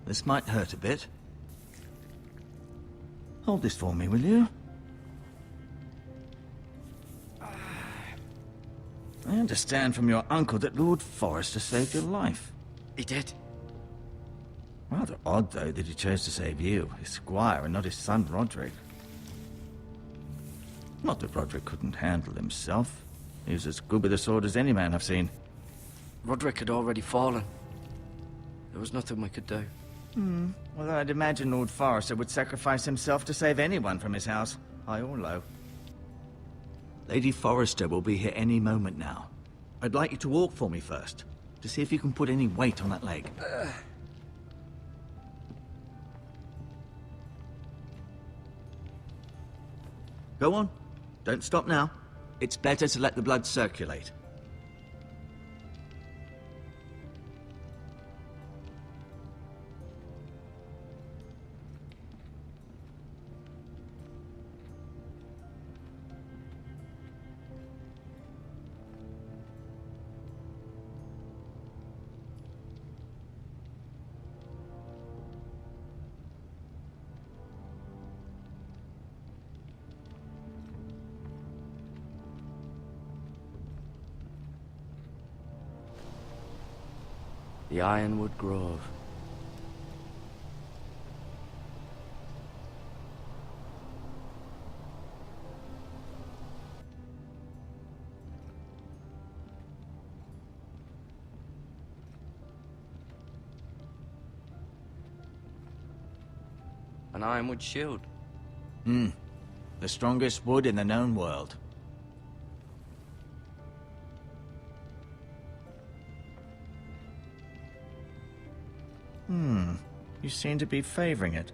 This might hurt a bit. Hold this for me, will you? I understand from your uncle that Lord Forrester saved your life. He did. Rather odd, though, that he chose to save you, his squire, and not his son, Roderick. Not that Roderick couldn't handle himself. He was as good with a sword as any man I've seen. Roderick had already fallen. There was nothing we could do. Well, I'd imagine Lord Forrester would sacrifice himself to save anyone from his house, high or low. Lady Forrester will be here any moment now. I'd like you to walk for me first, to see if you can put any weight on that leg. Go on. Don't stop now. It's better to let the blood circulate. The Ironwood Grove. An ironwood shield. The strongest wood in the known world. You seem to be favoring it.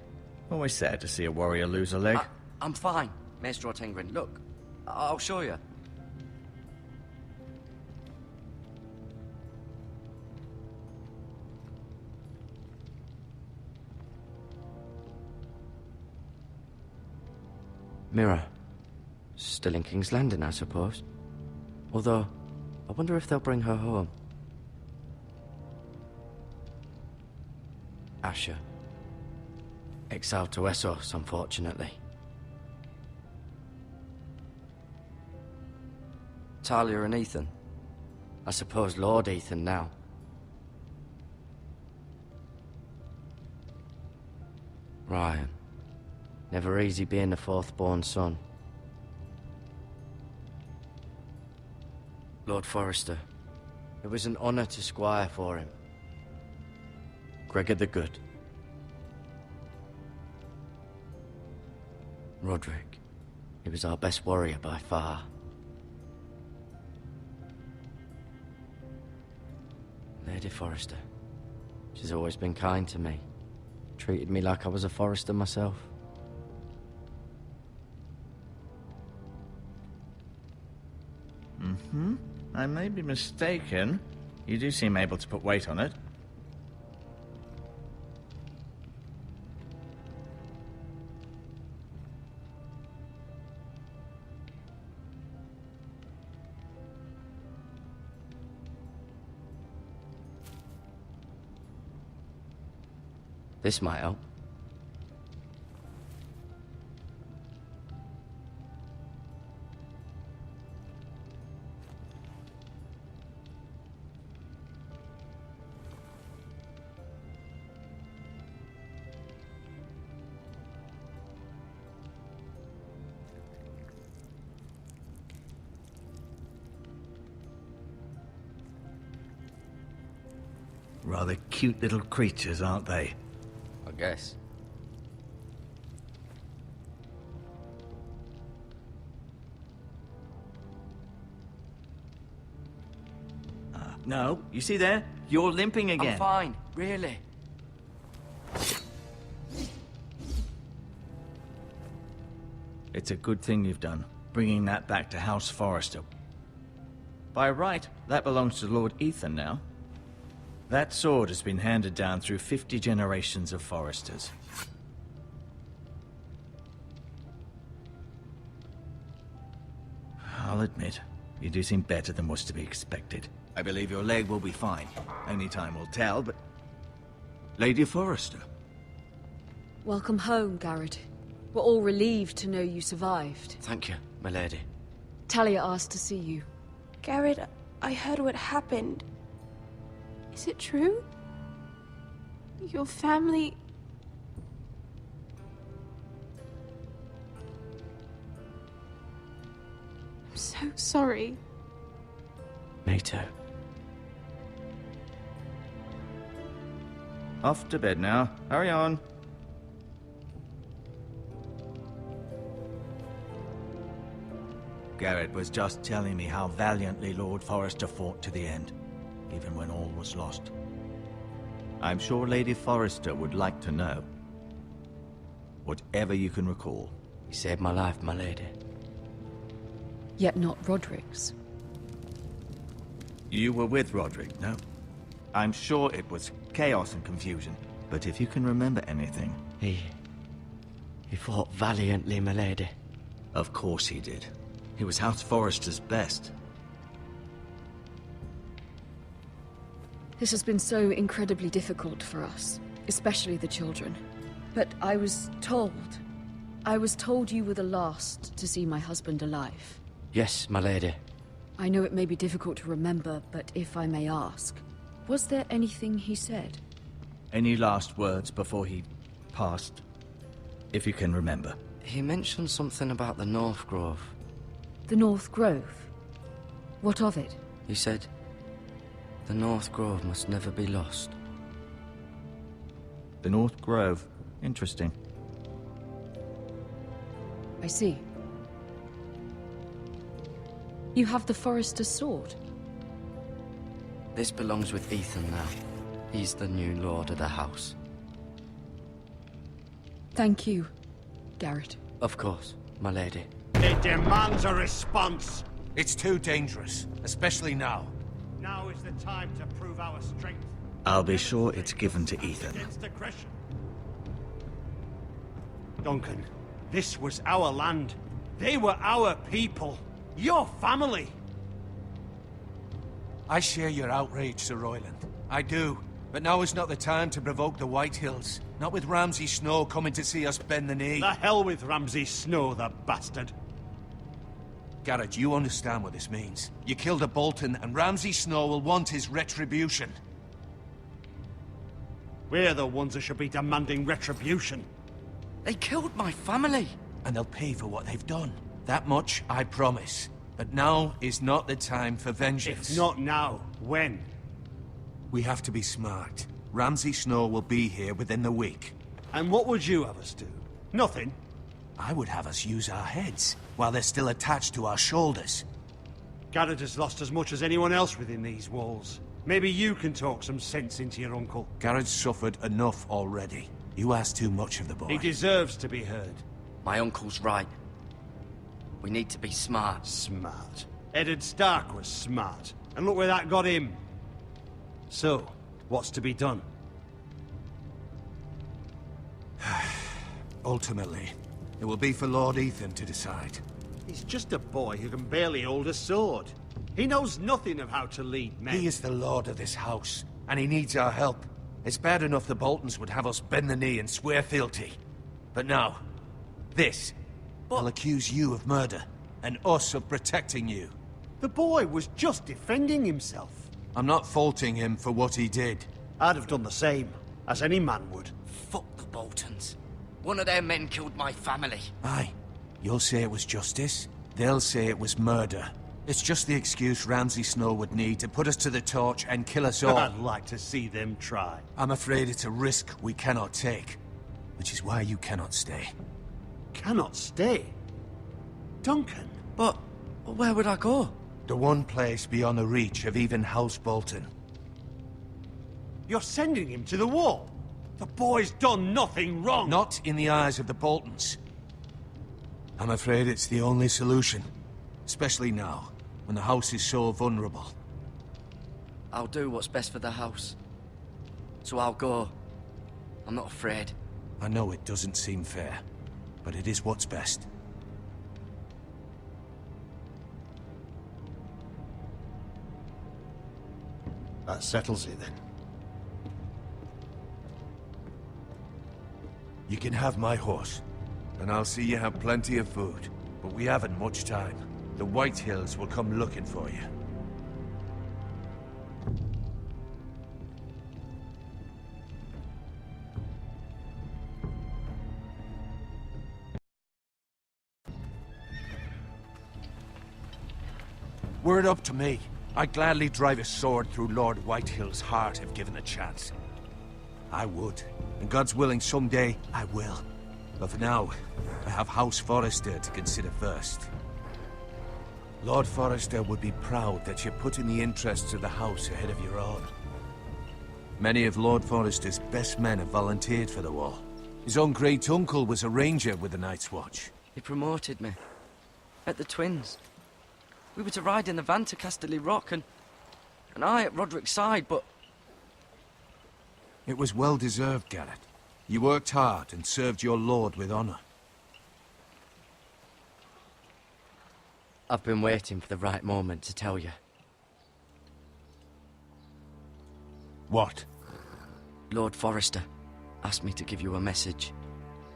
Always sad to see a warrior lose a leg. I'm fine, Maester Ortengrin. Look, I'll show you. Mira. Still in King's Landing, I suppose. Although, I wonder if they'll bring her home. Asher. Exiled to Essos, unfortunately. Talia and Ethan. I suppose Lord Ethan now. Ryan. Never easy being the fourth-born son. Lord Forrester. It was an honor to squire for him. Gregor the Good. Roderick. He was our best warrior by far. Lady Forrester. She's always been kind to me. Treated me like I was a Forrester myself. I may be mistaken. You do seem able to put weight on it. This might help. Rather cute little creatures, aren't they? I guess. No, you see there? You're limping again. I'm fine, really. It's a good thing you've done, bringing that back to House Forrester. By right, that belongs to Lord Ethan now. That sword has been handed down through 50 generations of Forresters. I'll admit, you do seem better than was to be expected. I believe your leg will be fine. Only time will tell, but... Lady Forrester. Welcome home, Garrett. We're all relieved to know you survived. Thank you, my lady. Talia asked to see you. Garrett, I heard what happened. Is it true? Your family... I'm so sorry. Me too. Off to bed now. Hurry on. Garrett was just telling me how valiantly Lord Forrester fought to the end, even when all was lost. I'm sure Lady Forrester would like to know. Whatever you can recall. You saved my life, my lady. Yet not Roderick's. You were with Roderick, no? I'm sure it was chaos and confusion, but if you can remember anything... He fought valiantly, my lady. Of course he did. He was House Forrester's best. This has been so incredibly difficult for us, especially the children. But I was told you were the last to see my husband alive. Yes, my lady. I know it may be difficult to remember, but if I may ask, was there anything he said? Any last words before he passed? If you can remember. He mentioned something about the North Grove. The North Grove? What of it? He said, the North Grove must never be lost. The North Grove. Interesting. I see. You have the Forrester's sword. This belongs with Ethan now. He's the new lord of the house. Thank you, Garrett. Of course, my lady. It demands a response. It's too dangerous, especially now. Now is the time to prove our strength. I'll be sure it's given to Ethan. Against aggression. Duncan, this was our land. They were our people. Your family. I share your outrage, Sir Royland. I do. But now is not the time to provoke the White Hills. Not with Ramsay Snow coming to see us bend the knee. The hell with Ramsay Snow, the bastard. Garrett, you understand what this means. You killed a Bolton, and Ramsay Snow will want his retribution. We're the ones that should be demanding retribution. They killed my family! And they'll pay for what they've done. That much, I promise. But now is not the time for vengeance. If not now, when? We have to be smart. Ramsay Snow will be here within the week. And what would you have us do? Nothing. I would have us use our heads, while they're still attached to our shoulders. Garrett has lost as much as anyone else within these walls. Maybe you can talk some sense into your uncle. Garrett's suffered enough already. You ask too much of the boy. He deserves to be heard. My uncle's right. We need to be smart. Smart. Eddard Stark was smart. And look where that got him. So, what's to be done? Ultimately, it will be for Lord Ethan to decide. He's just a boy who can barely hold a sword. He knows nothing of how to lead men. He is the lord of this house, and he needs our help. It's bad enough the Boltons would have us bend the knee and swear fealty. But now, this. They'll accuse you of murder, and us of protecting you. The boy was just defending himself. I'm not faulting him for what he did. I'd have done the same, as any man would. Fuck the Boltons. One of their men killed my family. Aye. You'll say it was justice. They'll say it was murder. It's just the excuse Ramsay Snow would need to put us to the torch and kill us all. I'd like to see them try. I'm afraid it's a risk we cannot take. Which is why you cannot stay. Cannot stay. Duncan. But where would I go? The one place beyond the reach of even House Bolton. You're sending him to the wall. The boy's done nothing wrong. Not in the eyes of the Boltons. I'm afraid it's the only solution. Especially now, when the house is so vulnerable. I'll do what's best for the house. So I'll go. I'm not afraid. I know it doesn't seem fair, but it is what's best. That settles it then. You can have my horse, and I'll see you have plenty of food. But we haven't much time. The White Hills will come looking for you. Were it up to me, I'd gladly drive a sword through Lord Whitehill's heart if given the chance. I would, and God's willing someday I will. But for now, I have House Forrester to consider first. Lord Forrester would be proud that you're putting the interests of the house ahead of your own. Many of Lord Forrester's best men have volunteered for the war. His own great uncle was a ranger with the Night's Watch. He promoted me. At the Twins. We were to ride in the van to Casterly Rock, and I at Roderick's side, but... It was well deserved, Garrett. You worked hard and served your lord with honor. I've been waiting for the right moment to tell you. What? Lord Forrester asked me to give you a message.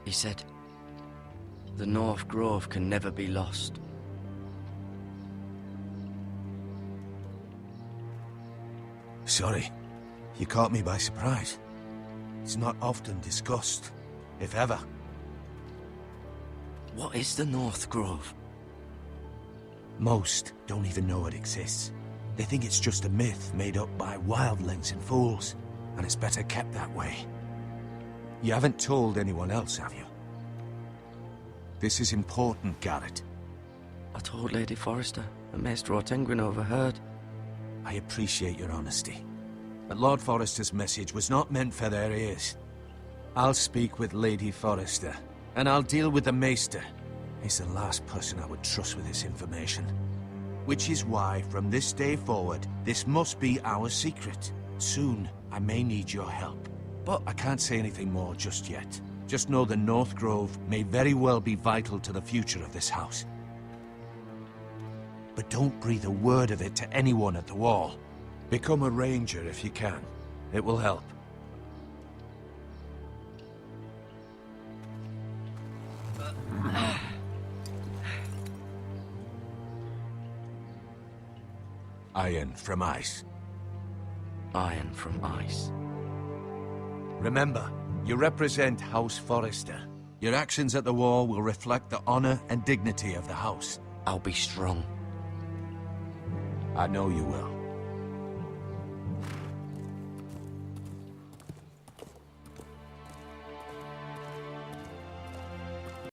He said, the North Grove can never be lost. Sorry. You caught me by surprise. It's not often discussed, if ever. What is the North Grove? Most don't even know it exists. They think it's just a myth made up by wildlings and fools, and it's better kept that way. You haven't told anyone else, have you? This is important, Garrett. I told Lady Forrester, and Maester Ortengryn overheard. I appreciate your honesty. But Lord Forrester's message was not meant for their ears. I'll speak with Lady Forrester, and I'll deal with the Maester. He's the last person I would trust with this information. Which is why, from this day forward, this must be our secret. Soon, I may need your help. But I can't say anything more just yet. Just know the North Grove may very well be vital to the future of this house. But don't breathe a word of it to anyone at the Wall. Become a ranger if you can. It will help. Iron from ice. Iron from ice. Remember, you represent House Forrester. Your actions at the war will reflect the honor and dignity of the house. I'll be strong. I know you will.